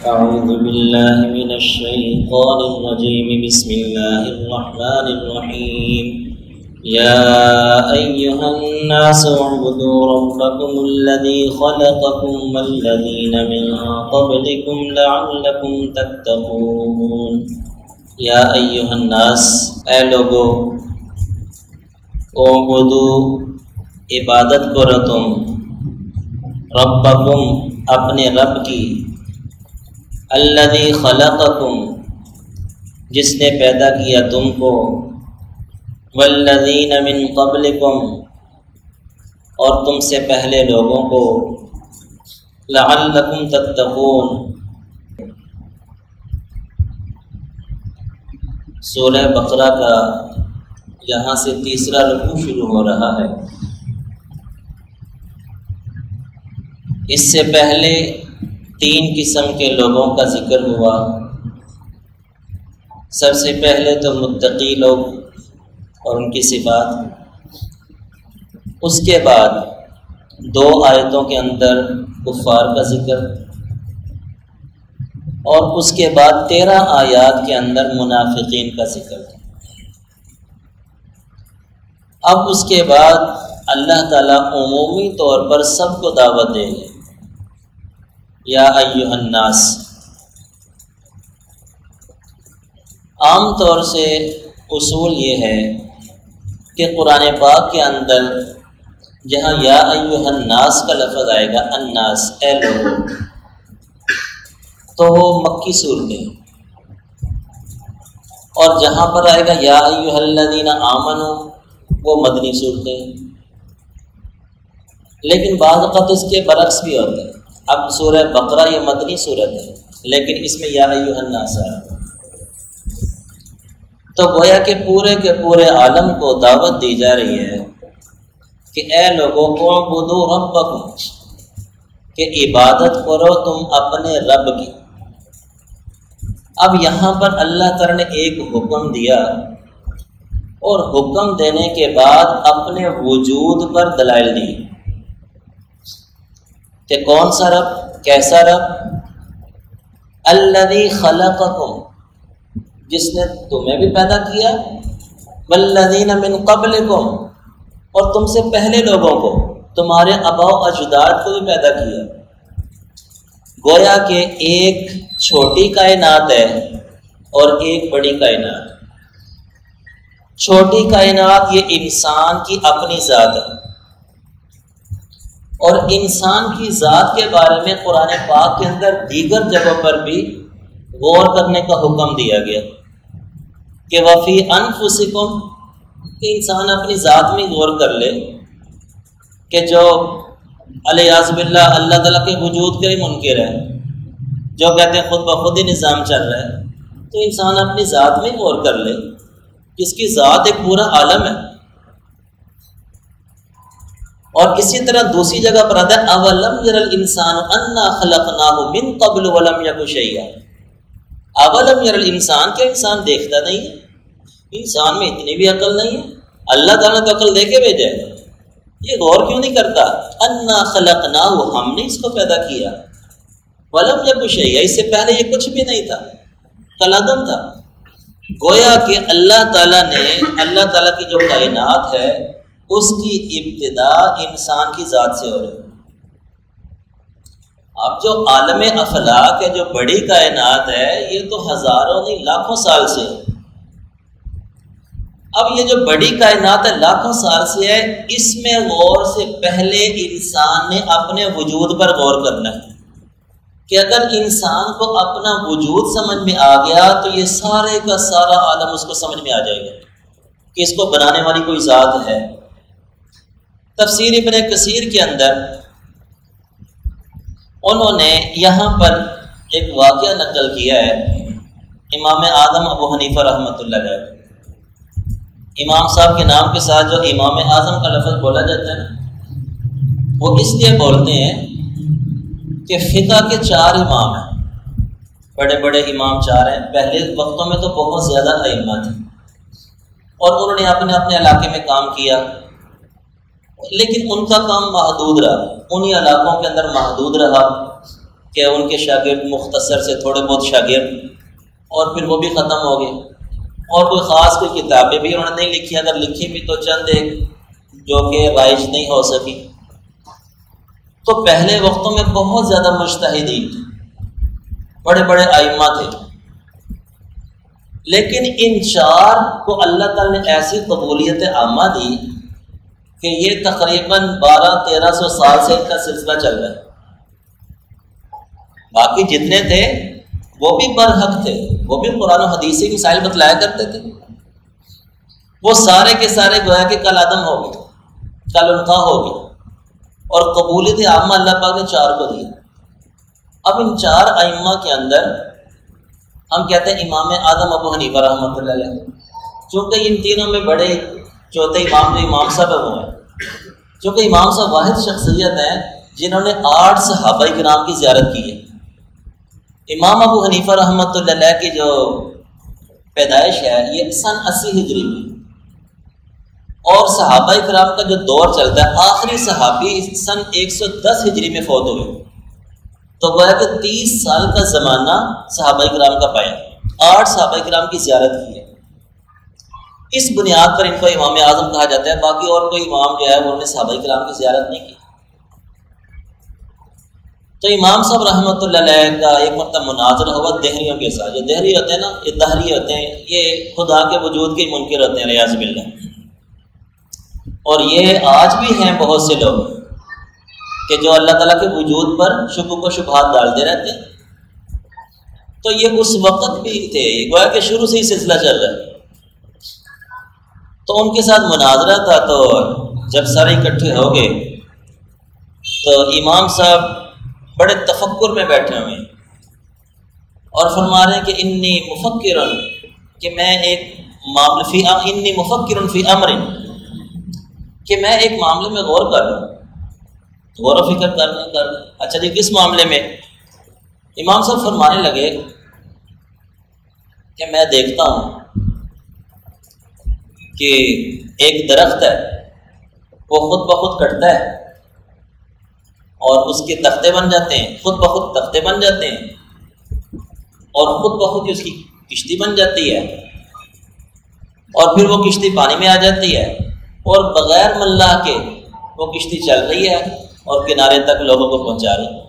أعوذ بالله من الشيطان الرجيم. بسم الله الرحمن الرحيم. يا أيها الناس اعبدوا ربكم الذي خلقكم والذين من قبلكم لعلكم تتقون. یا ایھا الناس، اے لوگو، اعبدوا، عبادت کرو تم، ربکم، اپنے رب کی، الذی خلقکم، جس نے پیدا کیا تم کو، والذین من قبلکم، اور تم سے پہلے لوگوں کو، لعلکم تتقون. سورہ بقرہ کا یہاں سے تیسرا رکوع شروع ہو رہا ہے. اس سے پہلے 3 قسم کے لوگوں کا ذکر ہوا. سب سے پہلے تو متقی لوگ اور ان کی صفات، اس کے بعد 2 آیتوں کے اندر کفار کا ذکر، اور اس کے بعد 13 آیات کے اندر منافقین کا ذکر. اب اس کے بعد اللہ تعالیٰ عمومی طور پر سب کو دعوت دے گے. یا ایھا الناس. عام طور سے اصول یہ ہے کہ قرآن پاک کے اندر جہاں یا ایھا الناس کا لفظ آئے گا، الناس، اے لوگوں، تو وہ مکی صورتیں، اور جہاں پر آئے گا یا ایھا الذین آمنوا، وہ مدنی صورتیں. لیکن بعض اوقات اس کے برعکس بھی ہوتا ہے. اب سورہ بقرہ یہ مدنی صورت ہے، لیکن اس میں یا ایھا الناس ہے، تو گویا کہ پورے کے پورے عالم کو دعوت دی جا رہی ہے کہ اے لوگوں، اعبدوا ربکم، کہ عبادت کرو تم اپنے رب کی. اب یہاں پر اللہ تعالیٰ نے ایک حکم دیا، اور حکم دینے کے بعد اپنے وجود پر دلائل دی کہ کون سا رب، کیسا رب. الذی خلقکم، جس نے تمہیں بھی پیدا کیا، والذین من قبلکم، اور تم سے پہلے لوگوں کو، تمہارے آباء و اجداد کو بھی پیدا کیا. گویا کہ ایک چھوٹی کائنات ہے اور ایک بڑی کائنات. چھوٹی کائنات یہ انسان کی اپنی ذات ہے، اور انسان کی ذات کے بارے میں قرآن پاک کے اندر دیگر جگہوں پر بھی غور کرنے کا حکم دیا گیا کہ وفی انفسکم، کہ انسان اپنی ذات میں غور کر لے کہ جو الیاذ باللہ اللہ تعالیٰ کے وجود کے منکر ہے، جو کہتے ہیں خود بخود ہی نظام چل رہا ہے، تو انسان اپنی ذات میں غور کر لے، جس کی ذات ایک پورا عالم ہے. اور اسی طرح دوسری جگہ پر آتا ہے اولم یر الانسان انا خلقناہ من قبل ولم یک شیئا. اولم یر الانسان، کہ انسان دیکھتا نہیں ہے؟ انسان میں اتنی بھی عقل نہیں ہے؟ اللہ تعالیٰ نے تو عقل دے کے بھیجا ہے، یہ غور کیوں نہیں کرتا؟ انا خلقناہ، ہم نے اس کو پیدا کیا، ولم یک شیئا، اس سے پہلے یہ کچھ بھی نہیں تھا، کلعدم تھا. گویا کہ اللہ تعالیٰ نے، اللہ تعالیٰ کی جو کائنات ہے اس کی ابتدا انسان کی ذات سے ہو رہی ہے. اب جو عالم افلاک ہے، جو بڑی کائنات ہے، یہ تو ہزاروں نہیں لاکھوں سال سے ہے. اب یہ جو بڑی کائنات ہے، لاکھوں سال سے ہے، اس میں غور سے پہلے انسان نے اپنے وجود پر غور کرنا ہے کہ اگر انسان کو اپنا وجود سمجھ میں آ گیا تو یہ سارے کا سارا عالم اس کو سمجھ میں آ جائے گا کہ اس کو بنانے والی کوئی ذات ہے. تفسیر ابن کثیر کے اندر انہوں نے یہاں پر ایک واقعہ نقل کیا ہے. امام اعظم ابو حنیفہ رحمۃ اللہ علیہ، امام صاحب کے نام کے ساتھ جو امام اعظم کا لفظ بولا جاتا ہے نا، وہ اس لیے بولتے ہیں کہ فقہ کے 4 امام ہیں، بڑے بڑے امام 4 ہیں. پہلے وقتوں میں تو بہت زیادہ ائمہ تھے، اور انہوں نے اپنے اپنے علاقے میں کام کیا، لیکن ان کا کام محدود رہا، انہی علاقوں کے اندر محدود رہا. کہ ان کے شاگرد مختصر سے تھوڑے بہت شاگرد، اور پھر وہ بھی ختم ہو گئے، اور کوئی خاص کوئی کتابیں بھی انہوں نے نہیں لکھی، اگر لکھی بھی تو چند ایک جو کہ رائج نہیں ہو سکی۔ تو پہلے وقتوں میں بہت زیادہ مجتہدین تھے، بڑے بڑے ائمہ تھے، لیکن ان چار کو اللہ تعالی نے ایسی قبولیت عامہ دی کہ یہ تقریباً 1200-1300 سال سے ان کا سلسلہ چل رہا ہے۔ باقی جتنے تھے وہ بھی برحق تھے، وہ بھی قرآن و حدیث کی مسائل بتلایا کرتے تھے، وہ سارے کے سارے گویا کہ کل عدم ہو گئے، کل انقا ہو گئے، اور قبولیت عامہ اللہ پاک نے چار کو دی۔ اب ان چار ائمہ کے اندر ہم کہتے ہیں امام اعظم ابو حنیفہ رحمۃ اللہ علیہ، چونکہ ان تینوں میں بڑے چوتھے امام جو امام صاحب وہ ہیں، چونکہ امام صاحب واحد شخصیت ہیں جنہوں نے 8 صحابہ کرام کی زیارت کی ہے۔ امام ابو حنیفہ رحمۃ اللہ علیہ کی جو پیدائش ہے یہ سن 80 ہجری میں، اور صحابہ کرام کا جو دور چلتا ہے آخری صحابی سن 110 ہجری میں فوت ہوئے، تو گویا کہ 30 سال کا زمانہ صحابہ کرام کا پایا، 8 صحابہ کرام کی زیارت کی ہے۔ اس بنیاد پر ان کو امام اعظم کہا جاتا ہے، باقی اور کوئی امام جو ہے انہوں نے صحابہ کرام کی زیارت نہیں کی۔ تو امام صاحب رحمۃ اللہ علیہ کا ایک مرتبہ مناظرہ ہوا دہریوں کے ساتھ۔ جو دہری ہوتے ہیں نا، یہ دہری ہوتے ہیں، یہ خدا کے وجود کے منکر ہوتے ہیں ریاض باللہ، اور یہ آج بھی ہیں بہت سے لوگ کہ جو اللہ تعالیٰ کے وجود پر شکوک و شبہات ڈالتے رہتے ہیں۔ تو یہ اس وقت بھی تھے، گویا کہ شروع سے ہی سلسلہ چل رہا ہے۔ تو ان کے ساتھ مناظرہ تھا، تو جب سارے اکٹھے ہو گئے تو امام صاحب بڑے تفکر میں بیٹھے ہوئے ہیں اور فرما رہے ہیں کہ انی مفکرن، کہ میں ایک معاملے انی مفکرن فی امر، کہ میں ایک معاملے میں غور کر رہا ہوں، غور و فکر کر رہا ہوں۔ اچھا جی، کس معاملے میں؟ امام صاحب فرمانے لگے کہ میں دیکھتا ہوں کہ ایک درخت ہے، وہ خود بخود کٹتا ہے اور اس کے تختے بن جاتے ہیں، خود بخود تختے بن جاتے ہیں، اور خود بخود اس کی کشتی بن جاتی ہے، اور پھر وہ کشتی پانی میں آ جاتی ہے، اور بغیر ملا کے وہ کشتی چل رہی ہے اور کنارے تک لوگوں کو پہنچا رہی ہے۔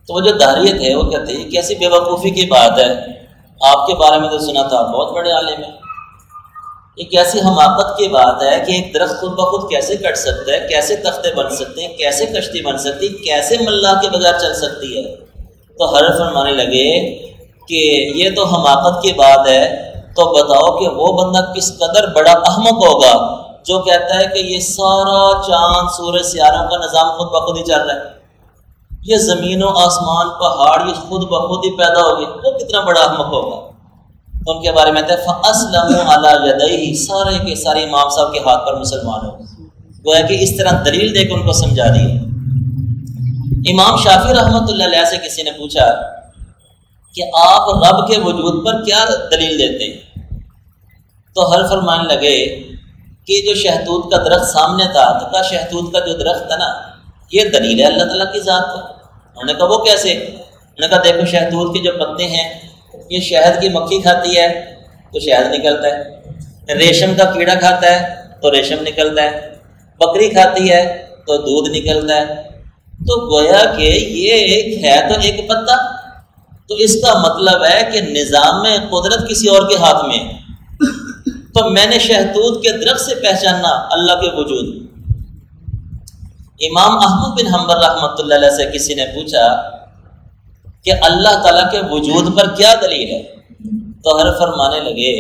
تو وہ جو دہریت ہے وہ کہتے ہیں کیسی بے وقوفی کی بات ہے، آپ کے بارے میں تو سنا تھا بہت بڑے عالم ہیں، یہ کیسی حماقت کی بات ہے کہ ایک درخت خود بخود کیسے کٹ سکتا ہے، کیسے تختے بن سکتے ہیں، کیسے کشتی بن سکتی، کیسے ملا کے بغیر چل سکتی ہے۔ تو حضرت فرمانے لگے کہ یہ تو حماقت کی بات ہے، تو بتاؤ کہ وہ بندہ کس قدر بڑا احمق ہوگا جو کہتا ہے کہ یہ سارا چاند سورج سیاروں کا نظام خود بخود ہی چل رہا ہے، یہ زمین و آسمان پہاڑ یہ خود بخود ہی پیدا ہو گئے، وہ کتنا بڑا احمق ہوگا۔ تو ان کے بارے میں فَأَسْلَمُوا عَلَىٰ يَدَيْهِ، سارے کے سارے امام صاحب کے ہاتھ پر مسلمان ہو گئے، گویا کہ اس طرح دلیل دے کے ان کو سمجھا دیا۔ امام شافعی رحمۃ اللہ علیہ سے کسی نے پوچھا کہ آپ رب کے وجود پر کیا دلیل دیتے ہیں؟ تو حل فرمانے لگے کہ جو شہتوت کا درخت سامنے تھا، تو کہا شہتوت کا جو درخت ہے نا یہ دلیل ہے اللہ تعالیٰ کی ذات پر۔ انہوں نے کہا وہ کیسے؟ انہوں نے کہا دیکھو شہتوت کے جو پتے ہیں یہ شہد کی مکھی کھاتی ہے تو شہد نکلتا ہے، ریشم کا کیڑا کھاتا ہے تو ریشم نکلتا ہے، بکری کھاتی ہے تو دودھ نکلتا ہے۔ تو گویا کہ یہ ایک ہے تو ایک پتا، تو اس کا مطلب ہے کہ نظام میں قدرت کسی اور کے ہاتھ میں ہے۔ تو میں نے شہتوت کے درخت سے پہچانا اللہ کے وجود۔ امام احمد بن حنبل رحمۃ اللہ علیہ سے کسی نے پوچھا کہ اللہ تعالیٰ کے وجود پر کیا دلیل ہے؟ تو ہر فرمانے لگے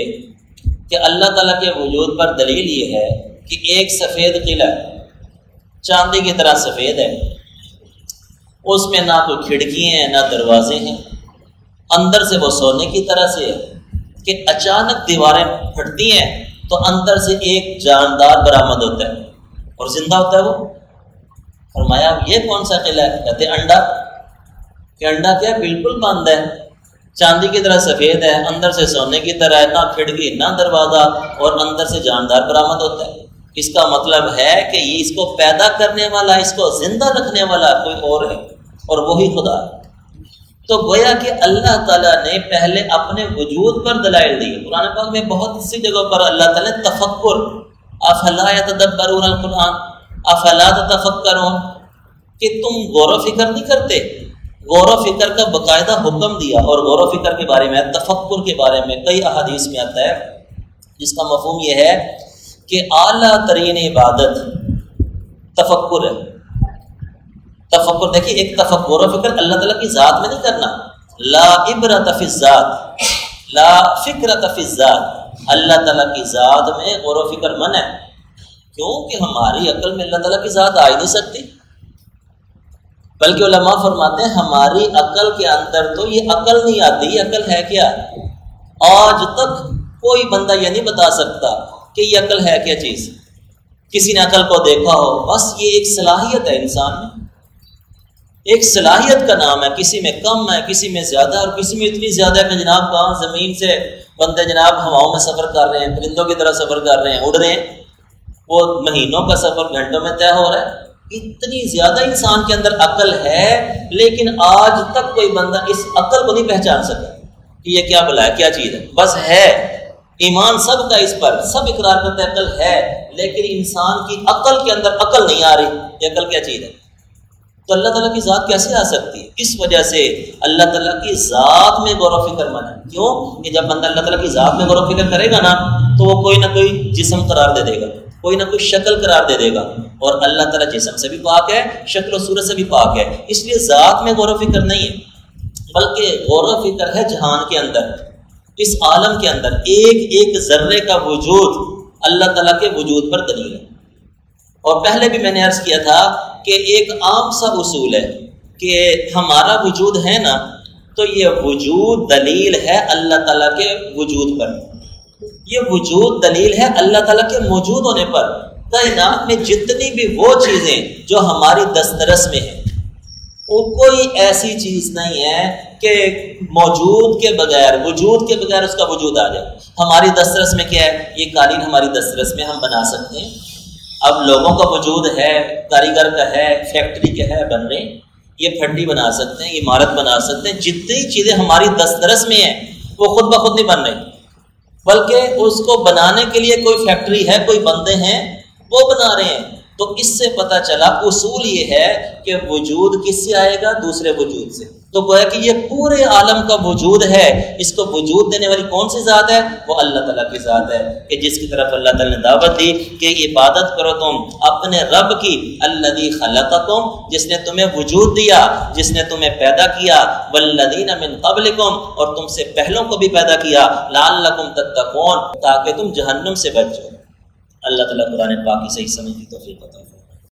کہ اللہ تعالیٰ کے وجود پر دلیل یہ ہے کہ ایک سفید قلعہ چاندی کی طرح سفید ہے، اس میں نہ کوئی کھڑکی ہیں نہ دروازے ہیں، اندر سے وہ سونے کی طرح سے ہے کہ اچانک دیواریں پھٹتی ہیں تو اندر سے ایک جاندار برآمد ہوتا ہے اور زندہ ہوتا ہے وہ۔ فرمایا یہ کون سا قلعہ ہے؟ کہتے انڈا، کہ انڈا کیا بالکل بند ہے، چاندی کی طرح سفید ہے، اندر سے سونے کی طرح ہے، نہ کھڑکی نہ دروازہ، اور اندر سے جاندار برآمد ہوتا ہے۔ اس کا مطلب ہے کہ یہ اس کو پیدا کرنے والا، اس کو زندہ رکھنے والا کوئی اور ہے، اور وہی خدا ہے۔ تو گویا کہ اللہ تعالیٰ نے پہلے اپنے وجود پر دلائل دیے۔ قرآن پاک میں بہت سی جگہوں پر اللہ تعالیٰ نے تفکر، افلا یتدبرون القرآن افلا تتفکرون، کہ تم غور و فکر نہیں کرتے۔ غور و فکر کا باقاعدہ حکم دیا، اور غور و فکر کے بارے میں، تفکر کے بارے میں کئی احادیث میں آتا ہے، جس کا مفہوم یہ ہے کہ اعلیٰ ترین عبادت تفکر ہے۔ تفکر دیکھیے، ایک تفکر و فکر اللہ تعالیٰ کی ذات میں نہیں کرنا، لا عبرۃ فی الذات لا فکرۃ فی الذات، اللہ تعالیٰ کی ذات میں غور و فکر منع ہے، کیونکہ ہماری عقل میں اللہ تعالیٰ کی ذات آ ہی نہیں سکتی۔ بلکہ علماء فرماتے ہیں ہماری عقل کے اندر تو یہ عقل نہیں آتی، یہ عقل ہے کیا؟ آج تک کوئی بندہ یہ نہیں بتا سکتا کہ یہ عقل ہے کیا چیز۔ کسی نے عقل کو دیکھا ہو، بس یہ ایک صلاحیت ہے انسان میں، ایک صلاحیت کا نام ہے، کسی میں کم ہے، کسی میں زیادہ، اور کسی میں اتنی زیادہ ہے کہ جناب کہاں زمین سے بندے جناب ہواؤں میں سفر کر رہے ہیں، پرندوں کی طرح سفر کر رہے ہیں، اڑ رہے ہیں، وہ مہینوں کا سفر گھنٹوں میں طے ہو رہا ہے۔ اتنی زیادہ انسان کے اندر عقل ہے، لیکن آج تک کوئی بندہ اس عقل کو نہیں پہچان سکا کہ یہ کیا بلا ہے، کیا چیز ہے، بس ہے۔ ایمان سب کا اس پر، سب اقرار کرتے عقل ہے، لیکن انسان کی عقل کے اندر عقل نہیں آ رہی، یہ عقل کیا چیز ہے۔ تو اللہ تعالیٰ کی ذات کیسے آ سکتی ہے؟ اس وجہ سے اللہ تعالیٰ کی ذات میں غور و فکر منع ہے۔ کیوں کہ جب بندہ اللہ تعالیٰ کی ذات میں غور و فکر کرے گا نا، تو وہ کوئی نہ کوئی جسم قرار دے دے گا، کوئی نہ کوئی شکل قرار دے دے گا، اور اللہ تعالیٰ جسم سے بھی پاک ہے، شکل و صورت سے بھی پاک ہے، اس لیے ذات میں غور و فکر نہیں ہے، بلکہ غور و فکر ہے جہان کے اندر، اس عالم کے اندر ایک ایک ذرے کا وجود اللہ تعالیٰ کے وجود پر دلیل ہے۔ اور پہلے بھی میں نے عرض کیا تھا کہ ایک عام سا اصول ہے کہ ہمارا وجود ہے نا، تو یہ وجود دلیل ہے اللہ تعالیٰ کے وجود پر، یہ وجود دلیل ہے اللہ تعالیٰ کے موجود ہونے پر۔ کائنات میں جتنی بھی وہ چیزیں جو ہماری دسترس میں ہیں، وہ کوئی ایسی چیز نہیں ہے کہ موجود کے بغیر، وجود کے بغیر اس کا وجود آ جائے۔ ہماری دسترس میں کیا ہے؟ یہ قالین ہماری دسترس میں ہم بنا سکتے ہیں، اب لوگوں کا وجود ہے، کاریگر کا ہے، فیکٹری کا ہے، بن رہے ہیں، یہ پھٹی بنا سکتے ہیں، عمارت بنا سکتے ہیں، جتنی چیزیں ہماری دسترس میں ہیں وہ خود بخود نہیں بن رہی، بلکہ اس کو بنانے کے لیے کوئی فیکٹری ہے، کوئی بندے ہیں وہ بنا رہے ہیں۔ تو اس سے پتہ چلا اصول یہ ہے کہ وجود کس سے آئے گا؟ دوسرے وجود سے۔ تو گویا کہ یہ پورے عالم کا وجود ہے، اس کو وجود دینے والی کون سی ذات ہے؟ وہ اللہ تعالیٰ کی ذات ہے، کہ جس کی طرف اللہ تعالیٰ نے دعوت دی کہ عبادت کرو تم اپنے رب کی، الذی خلقکم، جس نے تمہیں وجود دیا، جس نے تمہیں پیدا کیا، والذین من قبلکم، اور تم سے پہلوں کو بھی پیدا کیا، لعلکم تتقون، تاکہ تم جہنم سے بچ جاؤ۔ اللہ تعالیٰ قرآن پاک کی صحیح سمجھ کی توفیق عطا فرمائے۔